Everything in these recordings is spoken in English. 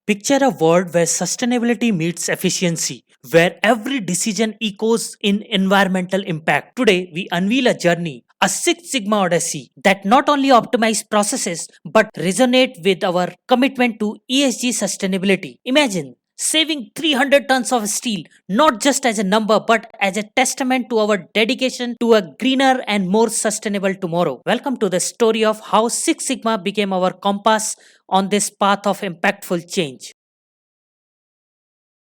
Picture a world where sustainability meets efficiency, where every decision echoes in environmental impact. Today, we unveil a journey, a Six Sigma odyssey that not only optimize processes but resonate with our commitment to ESG sustainability. Imagine saving 300 tons of steel, not just as a number but as a testament to our dedication to a greener and more sustainable tomorrow. Welcome to the story of how Six Sigma became our compass on this path of impactful change.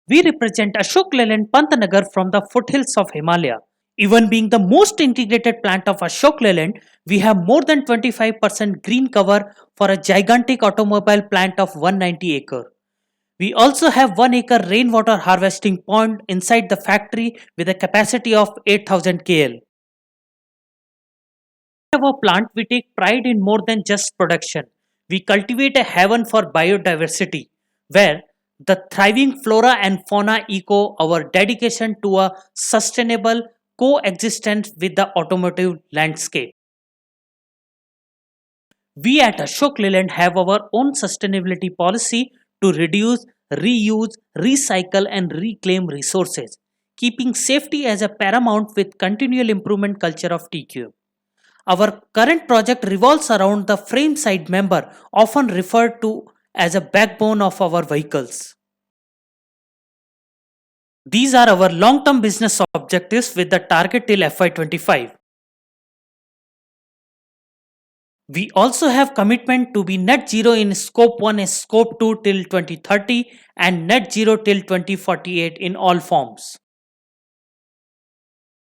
We represent Ashok Leyland Pantnagar from the foothills of Himalaya. Even being the most integrated plant of Ashok Leyland, we have more than 25% green cover for a gigantic automobile plant of 190 acre. We also have 1 acre rainwater harvesting pond inside the factory with a capacity of 8000 KL. At our plant, we take pride in more than just production. We cultivate a haven for biodiversity, where the thriving flora and fauna echo our dedication to a sustainable coexistence with the automotive landscape. We at Ashok Leyland have our own sustainability policy to reduce, reuse, recycle, and reclaim resources, keeping safety as a paramount with continual improvement culture of TQ. Our current project revolves around the frame side member, often referred to as a backbone of our vehicles. These are our long-term business objectives with the target till FY25. We also have commitment to be net zero in scope 1 and scope 2 till 2030 and net zero till 2048 in all forms.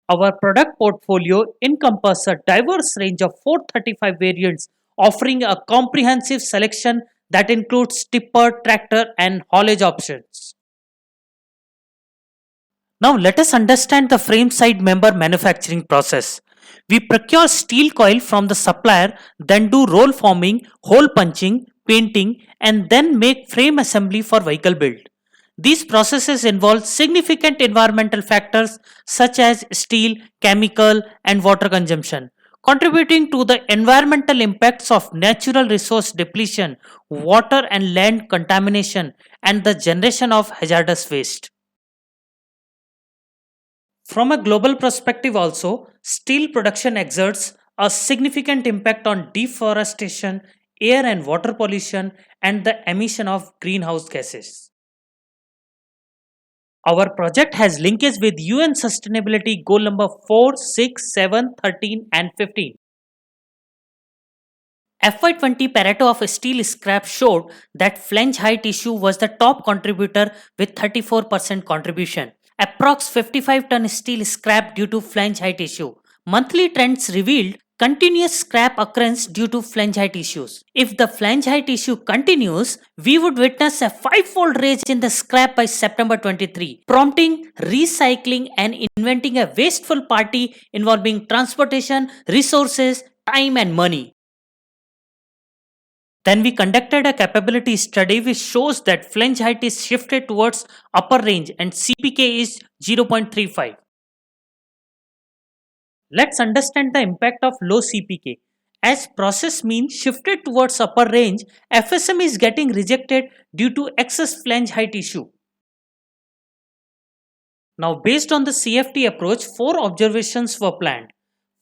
Our product portfolio encompasses a diverse range of 435 variants, offering a comprehensive selection that includes tipper, tractor, and haulage options. Now let us understand the frame side member manufacturing process. We procure steel coil from the supplier, then do roll forming, hole punching, painting, and then make frame assembly for vehicle build. These processes involve significant environmental factors such as steel, chemical, and water consumption, contributing to the environmental impacts of natural resource depletion, water and land contamination, and the generation of hazardous waste. From a global perspective also, steel production exerts a significant impact on deforestation, air and water pollution, and the emission of greenhouse gases. Our project has linkage with UN Sustainability Goal number 4, 6, 7, 13 and 15. FY20 Pareto of steel scrap showed that flange height issue was the top contributor with 34% contribution. Approx 55 ton steel scrap due to flange height issue. Monthly trends revealed continuous scrap occurrence due to flange height issues. If the flange height issue continues, we would witness a five-fold rise in the scrap by September 23, prompting recycling and inventing a wasteful party involving transportation, resources, time and money. Then we conducted a capability study which shows that flange height is shifted towards upper range and CPK is 0.35. Let's understand the impact of low CPK. As process mean shifted towards upper range, FSM is getting rejected due to excess flange height issue. Now based on the CFT approach, 4 observations were planned.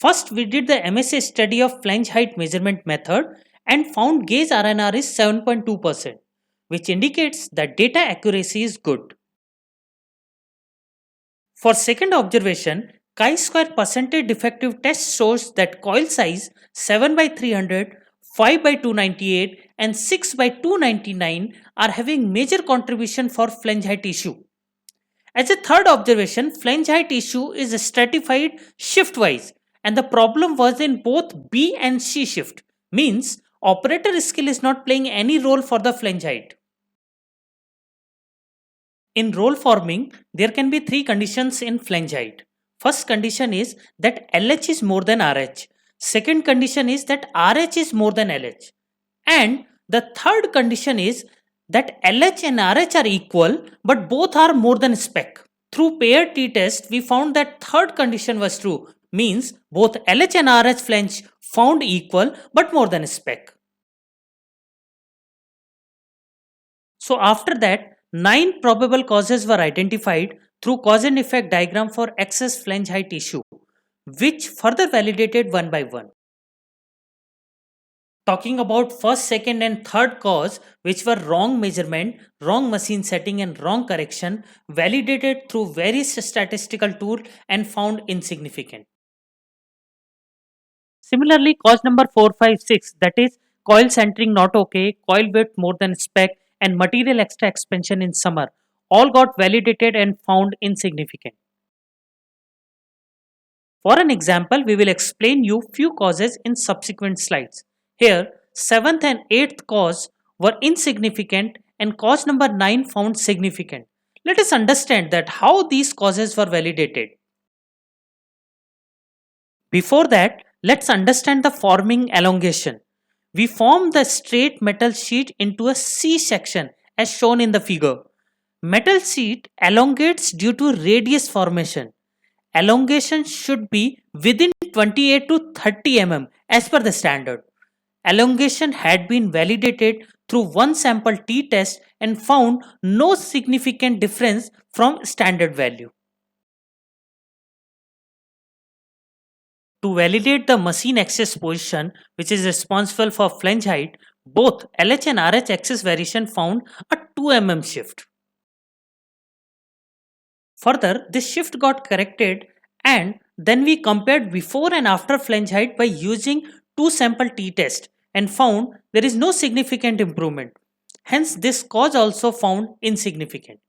First, we did the MSA study of flange height measurement method and found gauge RNR is 7.2%, which indicates that data accuracy is good. For second observation, chi-square percentage defective test shows that coil size 7 by 300, 5 by 298 and 6 by 299 are having major contribution for flange height issue. As a third observation, flange height issue is stratified shift-wise and the problem was in both B and C shift, means operator skill is not playing any role for the flange height. In roll forming, there can be 3 conditions in flange height. First condition is that LH is more than RH. Second condition is that RH is more than LH. And the third condition is that LH and RH are equal but both are more than spec. Through pair t-test, we found that third condition was true, means both LH and RH flange found equal but more than spec. So after that, 9 probable causes were identified through cause and effect diagram for excess flange height issue, which further validated one by one. Talking about first, second and third cause, which were wrong measurement, wrong machine setting and wrong correction, validated through various statistical tools and found insignificant. Similarly, cause number 4, 5, 6, that is coil centering not okay, coil width more than spec and material extra expansion in summer, all got validated and found insignificant. For an example, we will explain you few causes in subsequent slides. Here, 7th and 8th cause were insignificant and cause number 9 found significant. Let us understand that how these causes were validated. Before that, let's understand the forming elongation. We form the straight metal sheet into a C section as shown in the figure. Metal sheet elongates due to radius formation. Elongation should be within 28 to 30 mm as per the standard. Elongation had been validated through one sample T test and found no significant difference from standard value. To validate the machine axis position, which is responsible for flange height, both LH and RH axis variation found a 2 mm shift. Further, this shift got corrected and then we compared before and after flange height by using two sample t-test and found there is no significant improvement. Hence, this cause also found insignificant.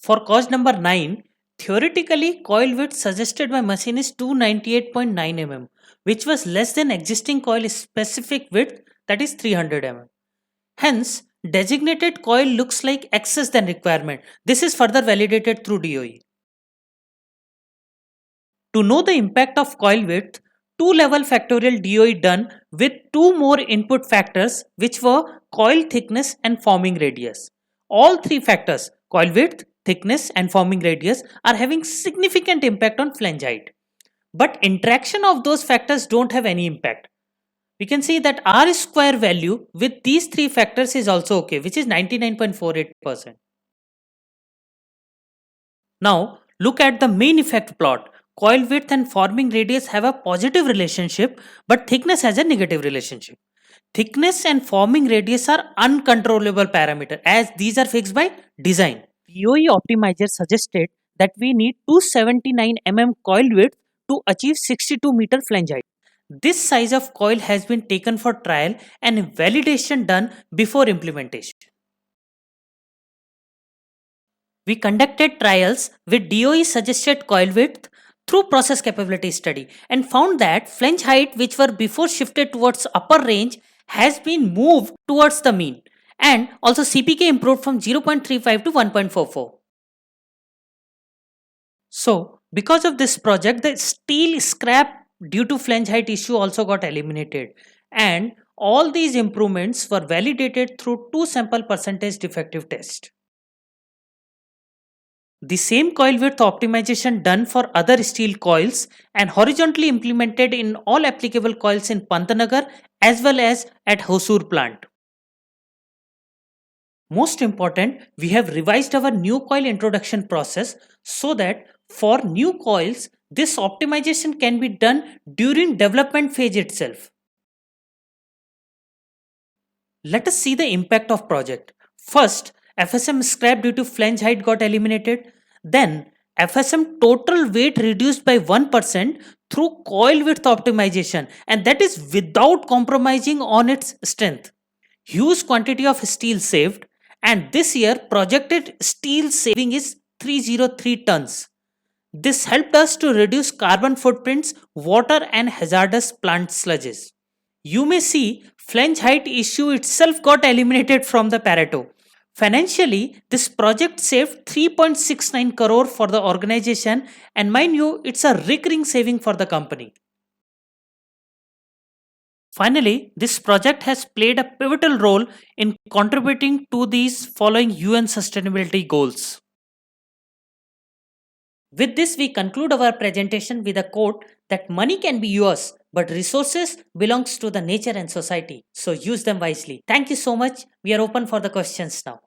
For cause number 9, theoretically coil width suggested by machine is 298.9 mm, which was less than existing coil specific width, that is 300 mm. Hence, designated coil looks like excess than requirement. This is further validated through DOE. To know the impact of coil width, two-level factorial DOE done with two more input factors, which were coil thickness and forming radius. All three factors, coil width, thickness and forming radius, are having significant impact on flange height. But interaction of those factors don't have any impact. We can see that R square value with these three factors is also okay, which is 99.48%. Now, look at the main effect plot. Coil width and forming radius have a positive relationship, but thickness has a negative relationship. Thickness and forming radius are uncontrollable parameters as these are fixed by design. DOE optimizer suggested that we need 279 mm coil width to achieve 62 meter flange height. This size of coil has been taken for trial and validation done before implementation. We conducted trials with DOE suggested coil width through process capability study and found that flange height, which were before shifted towards upper range, has been moved towards the mean, and also CPK improved from 0.35 to 1.44. So, because of this project, the steel scrap due to flange height issue also got eliminated, and all these improvements were validated through two sample percentage defective test. The same coil width optimization done for other steel coils and horizontally implemented in all applicable coils in Pantnagar as well as at Hosur plant. Most important, we have revised our new coil introduction process so that for new coils, this optimization can be done during development phase itself. Let us see the impact of project. First, FSM scrap due to flange height got eliminated. Then, FSM total weight reduced by 1% through coil width optimization, and that is without compromising on its strength. Huge quantity of steel saved, and this year projected steel saving is 303 tons. This helped us to reduce carbon footprints, water and hazardous plant sludges. You may see flange height issue itself got eliminated from the Pareto. Financially, this project saved 3.69 crore for the organization, and mind you, it's a recurring saving for the company. Finally, this project has played a pivotal role in contributing to these following UN sustainability goals. With this, we conclude our presentation with a quote that money can be yours, but resources belongs to the nature and society. So use them wisely. Thank you so much. We are open for the questions now.